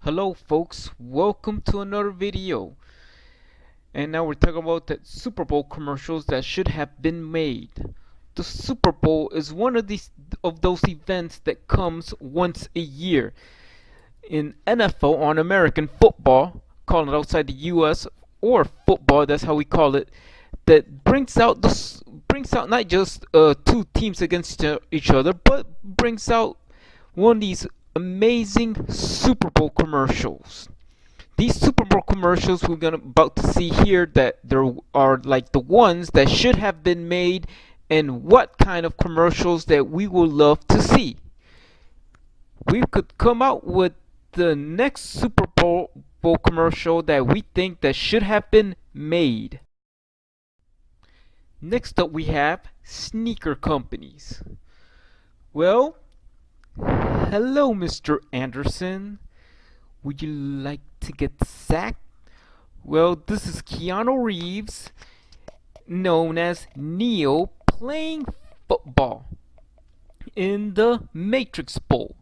Hello folks, welcome to another video. And now we're talking about the Super Bowl commercials that should have been made. The Super Bowl is one of those events that comes once a year. In NFL, on American football, call it outside the US, or football, that's how we call it, that brings out not just two teams against each other, but brings out one of these amazing Super Bowl commercials. These Super Bowl commercials we're gonna about to see here, that there are like the ones that should have been made, and what kind of commercials that we would love to see. We could come out with the next Super Bowl commercial that we think that should have been made. Next up we have sneaker companies. Well, hello Mr. Anderson. Would you like to get sacked? Well, this is Keanu Reeves, known as Neo, playing football in the Matrix Bowl.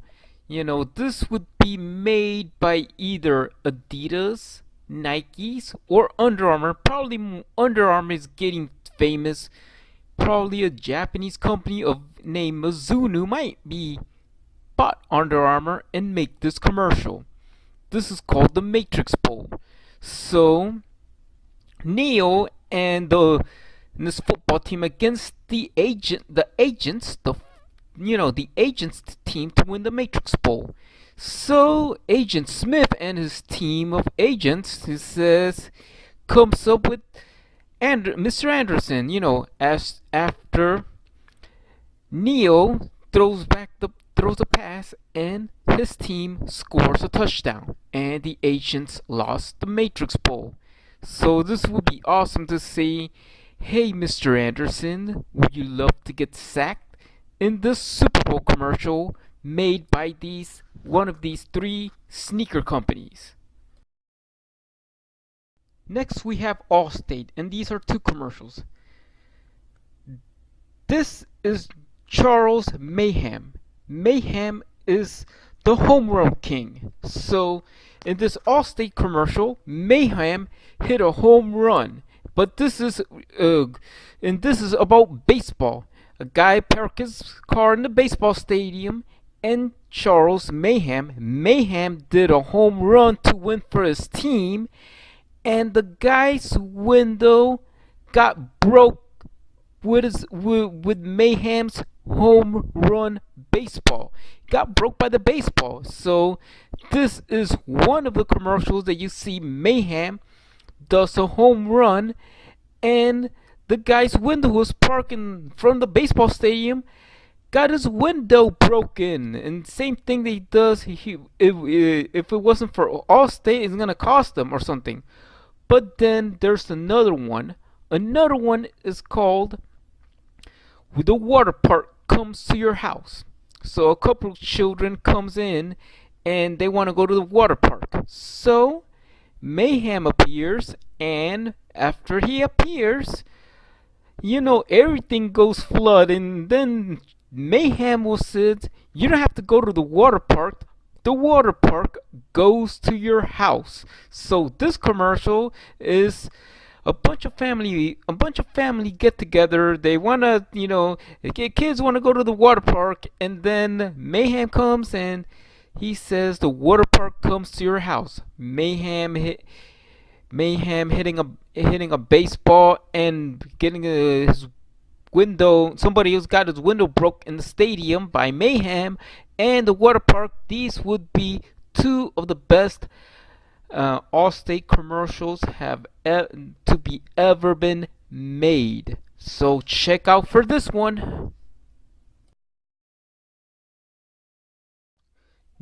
This would be made by either Adidas, Nikes, or Under Armour. Probably Under Armour is getting famous. Probably a Japanese company of name Mizuno might be bought Under Armour and make this commercial. This is called the Matrix Bowl. So Neo and this football team against the agents team to win the Matrix Bowl. So Agent Smith and his team of agents, he says, comes up with Mr. Anderson. As after Neo throws a pass and his team scores a touchdown, and the agents lost the Matrix Bowl. So this would be awesome to see. Hey, Mr. Anderson, would you love to get sacked in this Super Bowl commercial made by one of these three sneaker companies? Next we have Allstate, and these are two commercials. This is Charles Mayhem. Mayhem is the home run king. So in this Allstate commercial, Mayhem hit a home run. But this is about baseball. A guy parked his car in the baseball stadium, and Charles Mayhem did a home run to win for his team, and the guy's window got broke with Mayhem's home run baseball. It got broke by the baseball. So this is one of the commercials that you see Mayhem does a home run, and the guy's window who was parking from the baseball stadium got his window broken. And same thing that he does, if it wasn't for Allstate, it's gonna cost him or something. But then there's another one. Another one is called "The Water Park Comes to Your House." So a couple of children comes in and they want to go to the water park. So Mayhem appears, and after he appears, everything goes flood, and then Mayhem will say, you don't have to go to the water park. The water park goes to your house. So this commercial is a bunch of family get together. They wanna, kids wanna go to the water park, and then Mayhem comes and he says the water park comes to your house. Mayhem hitting a baseball and getting his window. Somebody else got his window broke in the stadium by Mayhem, and the water park. These would be two of the best Allstate commercials have to be ever been made. So check out for this one.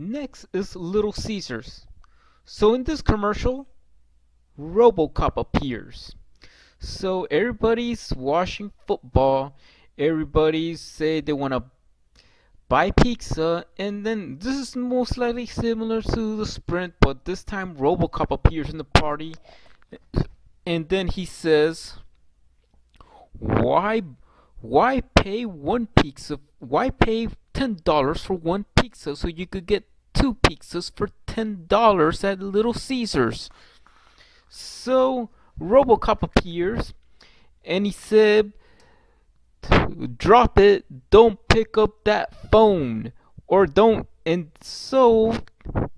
Next is Little Caesars. So in this commercial, RoboCop appears. So everybody's watching football. Everybody say they want to buy pizza, and then this is most likely similar to the Sprint, but this time RoboCop appears in the party, and then he says, "Why pay one pizza? Why pay $10 for one pizza so you could get two pizzas for $10 at Little Caesars. So RoboCop appears and he said, drop it, don't pick up that phone, or don't. And so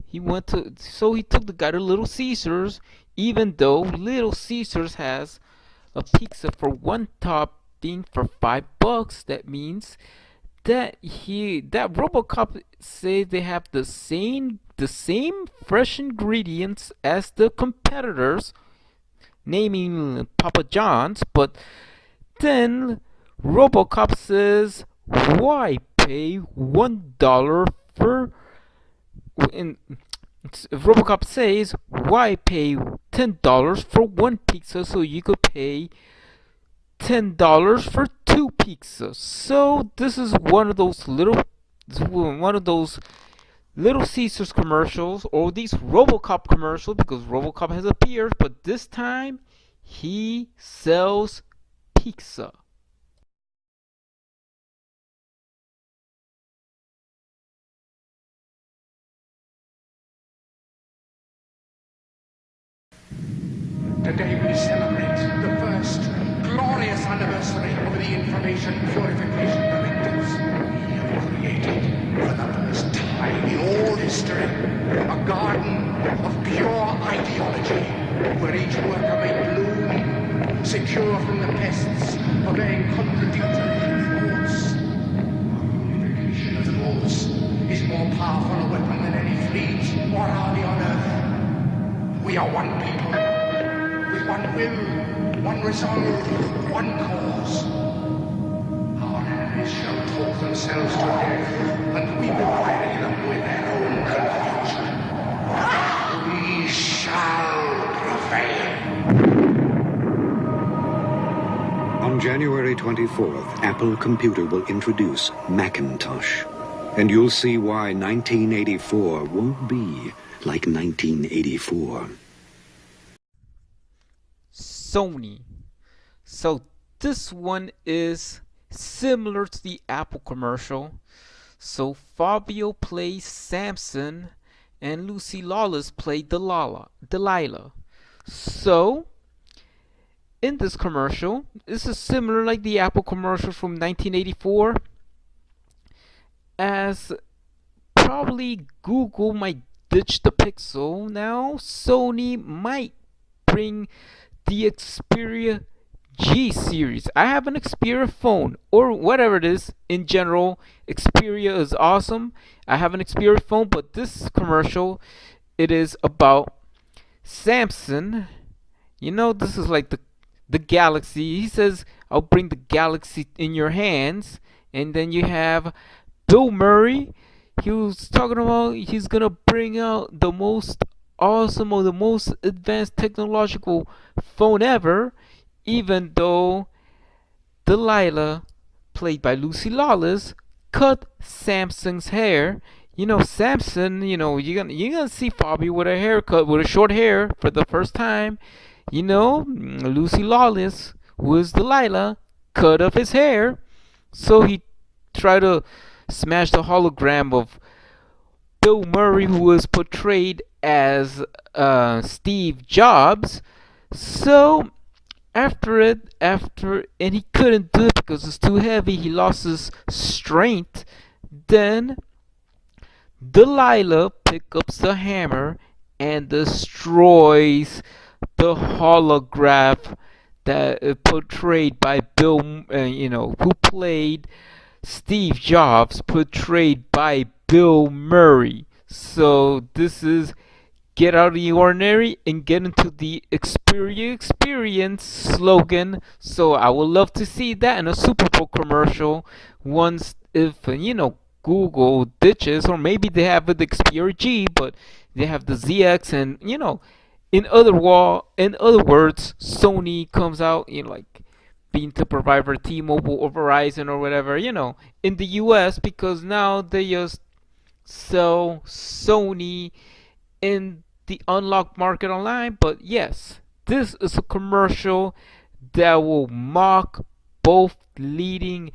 he took the guy to Little Caesars, even though Little Caesars has a pizza for one topping for $5. That means that RoboCop say they have the same fresh ingredients as the competitors, naming Papa John's, but then RoboCop says, why pay $1 for and RoboCop says, why pay $10 for one pizza so you could pay $10 for two pizzas? So this is one of those Little Caesars commercials, or these RoboCop commercials, because RoboCop has appeared, but this time he sells pizza. Today we celebrate the first glorious anniversary of the information purification directives. We have created, for the first time in all history, a garden of pure ideology, where each worker may bloom, secure from the pests, obeying contradictory laws. Our unification of the laws is more powerful a weapon than any fleet or army on earth. We are one people, with one will, one resolve, one cause. Our enemies shall talk themselves to death, and we will bury them with their own confusion. We shall prevail. On January 24th, Apple Computer will introduce Macintosh. And you'll see why 1984 won't be like 1984. Sony. So this one is similar to the Apple commercial. So Fabio plays Samson and Lucy Lawless played Delilah. So in this commercial, this is similar like the Apple commercial from 1984, as probably Google might ditch the Pixel. Now Sony might bring the Xperia G series. I have an Xperia phone, or whatever it is. In general, Xperia is awesome. I have an Xperia phone, but this commercial, it is about Samson. This is like the Galaxy. He says, I'll bring the Galaxy in your hands. And then you have Bill Murray. He was talking about he's gonna bring out the most awesome or the most advanced technological phone ever, even though Delilah, played by Lucy Lawless, cut Samson's hair. Samson, you're gonna see Fabio with a haircut, with a short hair for the first time. Lucy Lawless, who is Delilah, cut off his hair. So he tried to smash the hologram of Bill Murray, who was portrayed as Steve Jobs. So and he couldn't do it because it's too heavy. He lost his strength. Then Delilah picks up the hammer and destroys the holograph that portrayed by Bill, who played Steve Jobs, portrayed by Bill Murray. So this is get out of the ordinary and get into the Xperia experience slogan. So I would love to see that in a Super Bowl commercial once, if Google ditches, or maybe they have the Xperia G, but they have the ZX, and in other words, Sony comes out, like being the provider for T-Mobile or Verizon or whatever, in the US, because now they just sell Sony in the unlocked market online. But yes, this is a commercial that will mock both leading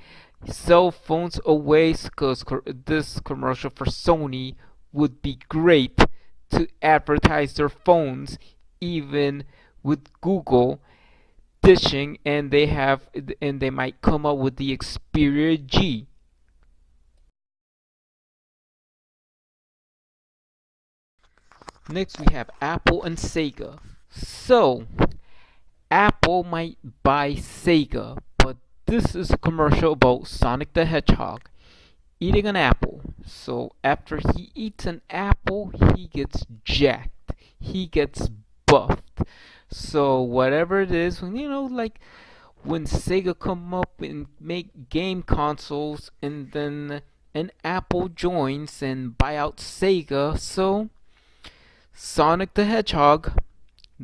cell phones away, because this commercial for Sony would be great to advertise their phones, even with Google dishing, and they might come up with the Xperia G. Next we have Apple and Sega. So Apple might buy Sega, but this is a commercial about Sonic the Hedgehog eating an apple. So after he eats an apple, he gets jacked. He gets buffed. So whatever it is, like when Sega come up and make game consoles, and then an Apple joins and buy out Sega, so Sonic the Hedgehog,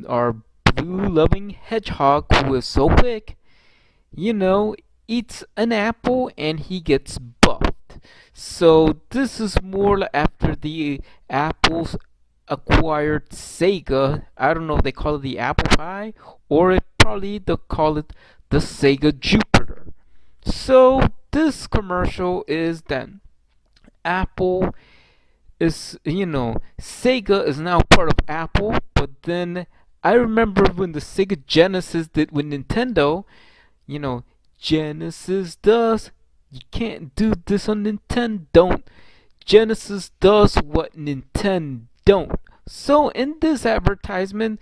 our blue loving hedgehog who is so quick, eats an apple and he gets buffed. So this is more after the Apple's acquired Sega. I don't know if they call it the Apple Pie, or probably they'll call it the Sega Jupiter. So this commercial is that Apple is, Sega is now part of Apple, but then I remember when the Sega Genesis did with Nintendo, you know, Genesis does, you can't do this on Nintendo, don't. Genesis does what Nintendo don't. So in this advertisement,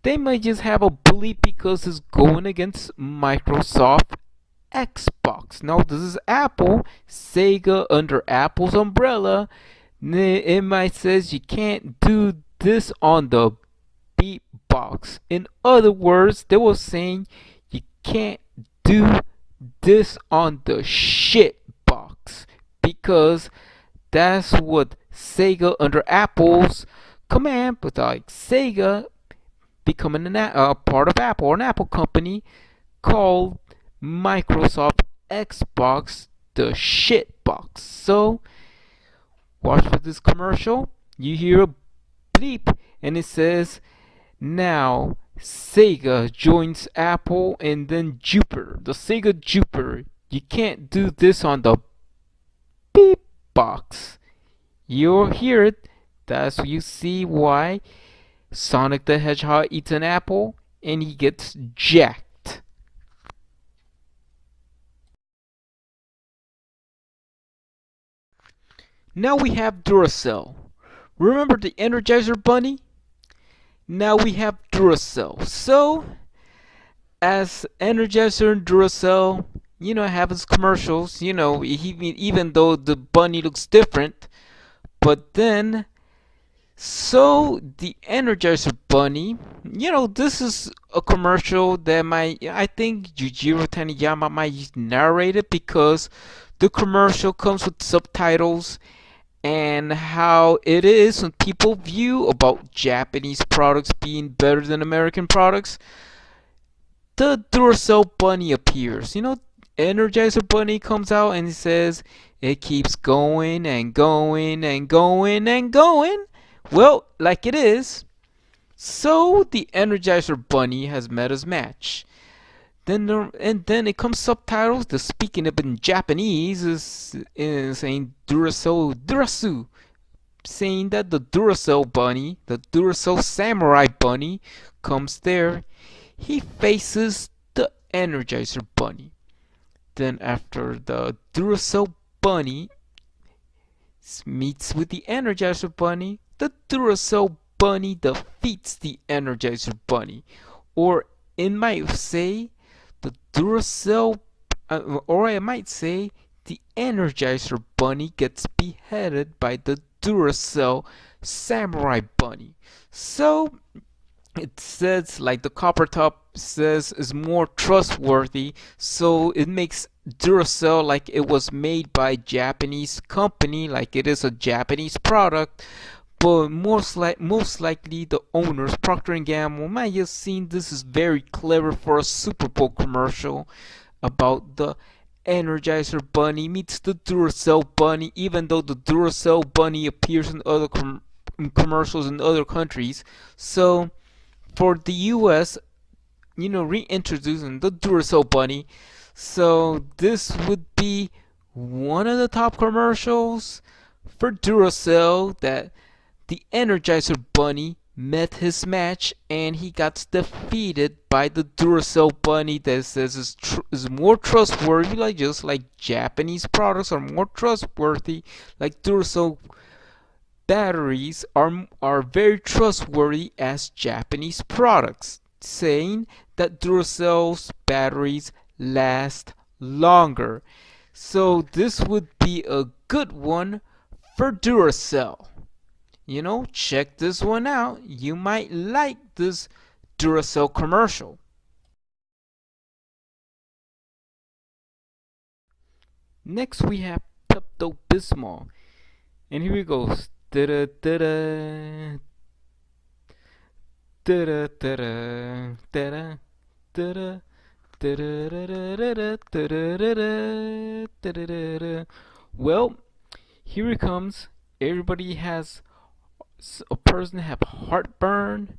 they might just have a bleep because it's going against Microsoft Xbox. Now this is Apple, Sega under Apple's umbrella. It might says you can't do this on the beat box. In other words, they were saying you can't do this on the shit box, because that's what Sega under Apple's command, but like Sega becoming a part of Apple, an Apple company, called Microsoft Xbox the shit box. So watch for this commercial. You hear a bleep and it says, now Sega joins Apple and then Jupiter, the Sega Jupiter. You can't do this on the beep box. You'll hear it. That's when you see why Sonic the Hedgehog eats an apple and he gets jacked. Now we have Duracell. Remember the Energizer Bunny? Now we have Duracell. So, as Energizer and Duracell, have his commercials, even though the bunny looks different, but then, so the Energizer Bunny, this is a commercial that I think Yujiro Taniyama might narrate it, because the commercial comes with subtitles and how it is when people view about Japanese products being better than American products. The Duracell Bunny appears. Energizer Bunny comes out and it says it keeps going and going and going and going. Well, like it is. So the Energizer Bunny has met his match. Then it comes subtitles. The speaking up in Japanese is saying Duracell Durasu, saying that the Duracell Bunny, the Duracell Samurai Bunny, comes there. He faces the Energizer Bunny. Then after the Duracell Bunny meets with the Energizer Bunny, the Duracell Bunny defeats the Energizer Bunny. Or it might say the Duracell, or I might say the Energizer Bunny gets beheaded by the Duracell Samurai Bunny. So it says, like the copper top says, is more trustworthy, so it makes Duracell like it was made by a Japanese company, like it is a Japanese product. But most likely the owners, Procter & Gamble, might have seen this is very clever for a Super Bowl commercial about the Energizer Bunny meets the Duracell Bunny, even though the Duracell Bunny appears in other commercials in other countries. So for the US, reintroducing the Duracell Bunny, so this would be one of the top commercials for Duracell that the Energizer Bunny met his match and he got defeated by the Duracell Bunny that says is more trustworthy, like just like Japanese products are more trustworthy, like Duracell batteries are very trustworthy as Japanese products, saying that Duracell's batteries last longer. So this would be a good one for Duracell. Check this one out. You might like this Duracell commercial. Next we have Pepto Bismol. And here we go. Da-da, da-da, da-da, da-da, da-da, da-da. Well, here it comes. Everybody has a person have heartburn.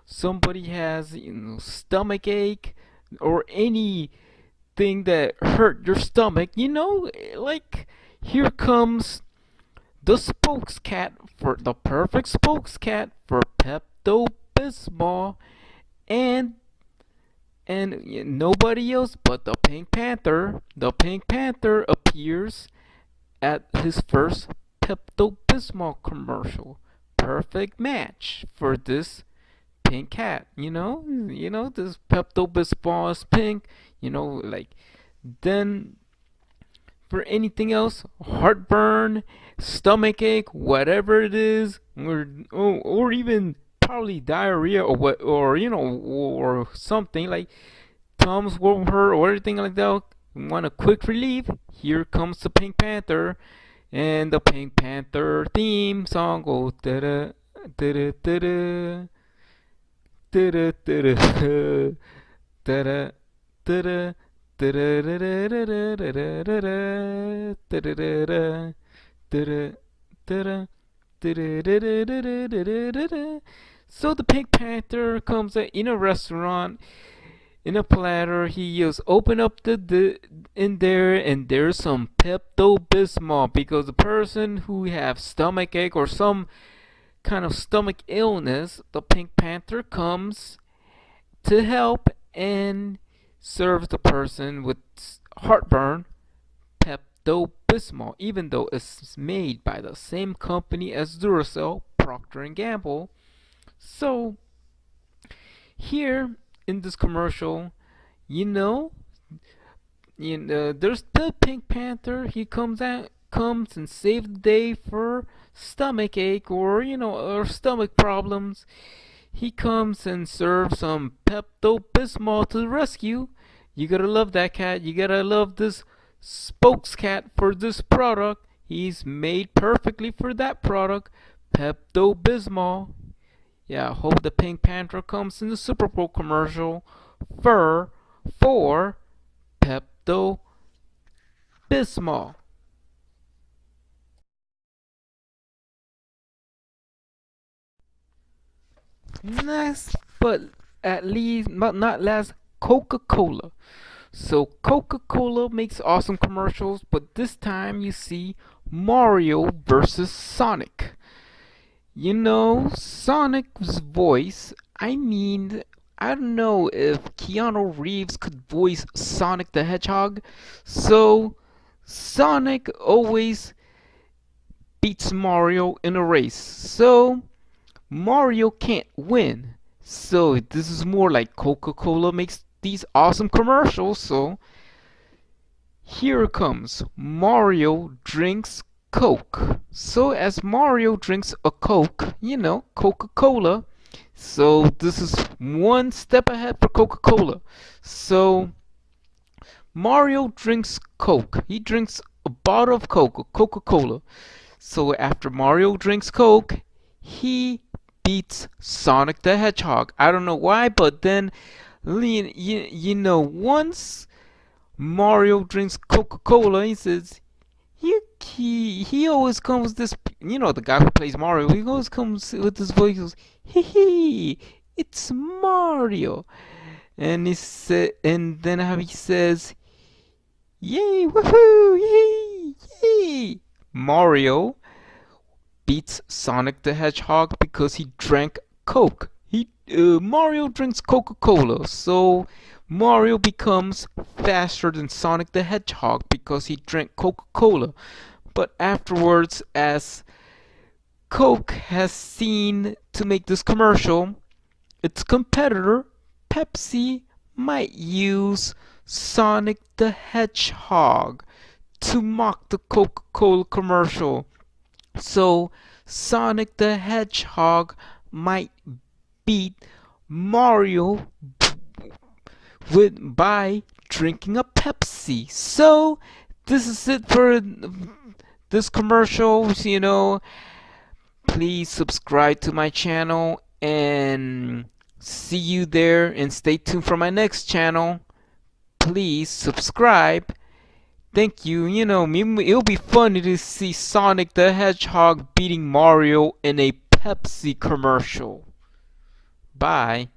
Somebody has stomach ache or anything that hurt your stomach. Like here comes the spokescat for the perfect spokescat for Pepto Bismol, and nobody else but the Pink Panther. The Pink Panther appears at his first Pepto Bismol commercial. Perfect match for this pink cat. This Pepto Bismol is pink. Like then for anything else, heartburn, stomach ache, whatever it is, or even probably diarrhea or what, or something like Tom's won't hurt or anything like that. Want a quick relief? Here comes the Pink Panther, and the Pink Panther theme song goes da da da da da da da da so the Pink Panther comes in a restaurant in a platter. He just open up the in there, and there's some Pepto Bismol because the person who have stomach ache or some kind of stomach illness, the Pink Panther comes to help and serves the person with heartburn Pepto Bismol, even though it's made by the same company as Duracell, Procter and Gamble. So here in this commercial, there's the Pink Panther. He comes and saves the day for stomach ache or stomach problems. He comes and serves some Pepto Bismol to the rescue. You gotta love that cat. You gotta love this spokescat for this product. He's made perfectly for that product, Pepto Bismol. Yeah, I hope the Pink Panther comes in the Super Bowl commercial for Pepto Bismol. Next, but not last, Coca-Cola. So Coca-Cola makes awesome commercials, but this time you see Mario versus Sonic. Sonic's voice, I don't know if Keanu Reeves could voice Sonic the Hedgehog. So Sonic always beats Mario in a race. So Mario can't win. So this is more like Coca-Cola makes these awesome commercials. So here it comes. Mario drinks Coke. So as Mario drinks a Coke, Coca-Cola. So this is one step ahead for Coca-Cola. So Mario drinks Coke. He drinks a bottle of Coca-Cola. So after Mario drinks Coke, he beats Sonic the Hedgehog. I don't know why, but then once Mario drinks Coca-Cola, he says he always comes with this. The guy who plays Mario, he always comes with this voice. He goes, "Hee hee, it's Mario," and then how he says, "Yay, woohoo, yay, yay!" Mario beats Sonic the Hedgehog because he drank Coke. Mario drinks Coca-Cola, so Mario becomes faster than Sonic the Hedgehog because he drank Coca-Cola. But afterwards, as Coke has seen to make this commercial, its competitor, Pepsi, might use Sonic the Hedgehog to mock the Coca-Cola commercial. So Sonic the Hedgehog might beat Mario by drinking a Pepsi. So this is it for this commercial. Please subscribe to my channel and see you there, and stay tuned for my next channel. Please subscribe. Thank you. It'll be funny to see Sonic the Hedgehog beating Mario in a Pepsi commercial. Bye.